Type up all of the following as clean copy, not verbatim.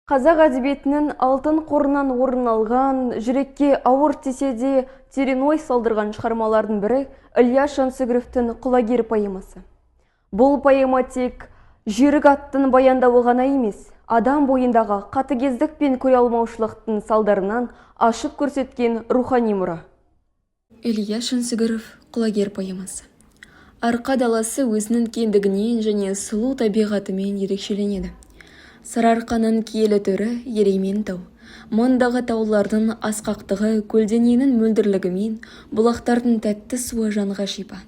Қазақ әдебиетінің алтын қорынан орын алған, жүрекке ауыр тисе де терең ой салдырған шығармалардың бірі Ілияс Жансүгіровтің «Құлагер» поэмасы. Бұл поэма тек жүйрік аттың баяндауы ғана емес, адам бойындағы қатыгездік пен көре алмаушылықтың салдарынан ашып көрсеткен рухани мұра. Ілияс Жансүгіров «Құлагер» поэмасы. Арқа даласы өзінің кеңдігінен және сұлу табиғатымен ерекшеленеді. Сарыарқаның киелі түрі Ереймен тау, мұндағы таулардың асқақтығы көлденеңнің мөлдірлігімен, бұлақтардың тәтті суы жанға шипа.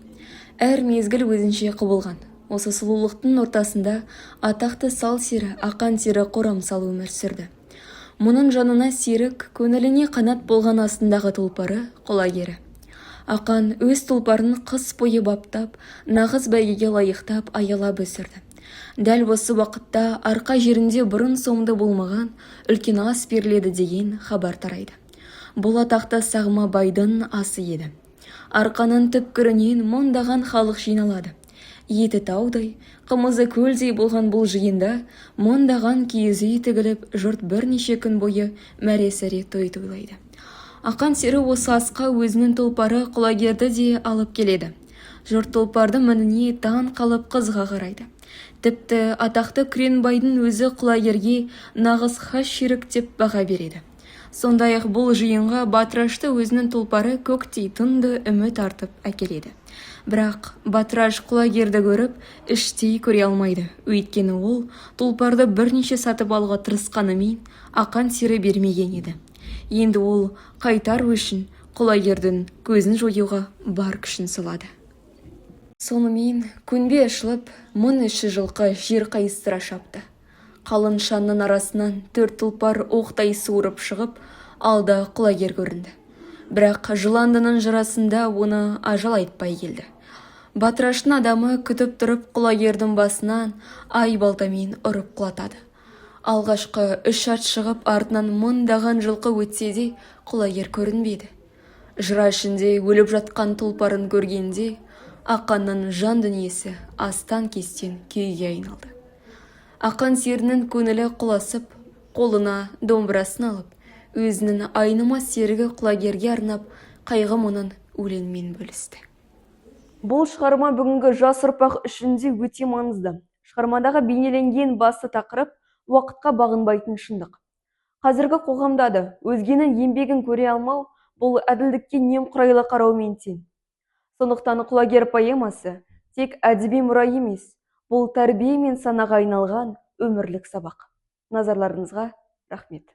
Әр мезгіл өзінше құбылған. Осы сұлулықтың ортасында атақты сал сері, ақан сері қорамсал өмір сүрді. Мұның жанына серік, көңіліне қанат болған астындағы тұлпары құлагері. Ақан өз тұлпарын қыс бойы баптап, нағыз бәйгеге лайықтап аялап өсірді. Дәл осы уақытта арқа жерінде бұрын соңды болмаған үлкен ас беріледі деген хабар тарайды. Бұл атақты сағма байдың асы еді. Арқаның түпкірінен мыңдаған халық жиналады. Еті таудай, қымызы көлдей болған бұл жиында мыңдаған киіз үй тігіліп, жұрт бірнеше күн бойы мәре-сәре той тойлайды. Ақан сері осы асқа өзінің тұлпары құлагерді де алып келеді. Жұрт тұлпарды мініне таң қалып қызға қарайды. Тіпті атақты Күренбайдың өзі құлагерге нағыз хас жүйрік деп баға береді. Сондай-ақ бұл жиынға Батырашты өзінің тұлпары көктей тынды үміт артып әкеледі. Бірақ Батыраш құлагерді көріп, іштей көре алмайды. Өйткені ол тұлпарды бірнеше сатып алуға тырысқанымен ақан сері бермеген еді. Енді ол қайтар үшін құлагердің көзін жоюға бар күшін салады. Сонымен көнбе ашылып, 1300 жылқы жер қайыстыра шапты. Қалың шаңның арасынан 4 тұлпар оқтай суырып шығып, алда құлагер көрінді. Бірақ жыландының жырасында оны ажал айтпай келді. Батыраштың адамы күтіп тұрып құлагердің басынан ай балтамен ұрып құлатады. Алғашқы 3 ат шығып, артынан мыңдаған жылқы өтсе де құлагер көрінбеді. Жыра ішінде өліп жатқан тұлпарын көргенде Ақанның жан дүниесі астан-кестен күйге айналды. Ақан серінің көңілі құласып, қолына домбырасын алып, өзінің айнымас серігі құлагерге арнап, қайғы мұңын өлеңмен бөлісті. Бұл шығарма бүгінгі жас ұрпақ үшін де өте маңызды. Шығармадағы бейнеленген басты тақырып уақытқа бағынбайтын шындық. Қазіргі қоғамда да өзгенің еңбегін көре алмау бұл әділдікке немқұрайлы қараумен тең. Сондықтан «Құлагер» поэмасы тек әдеби мұра емес, бұл тәрбие мен санаға айналған өмірлік сабақ. Назарларыңызға рахмет.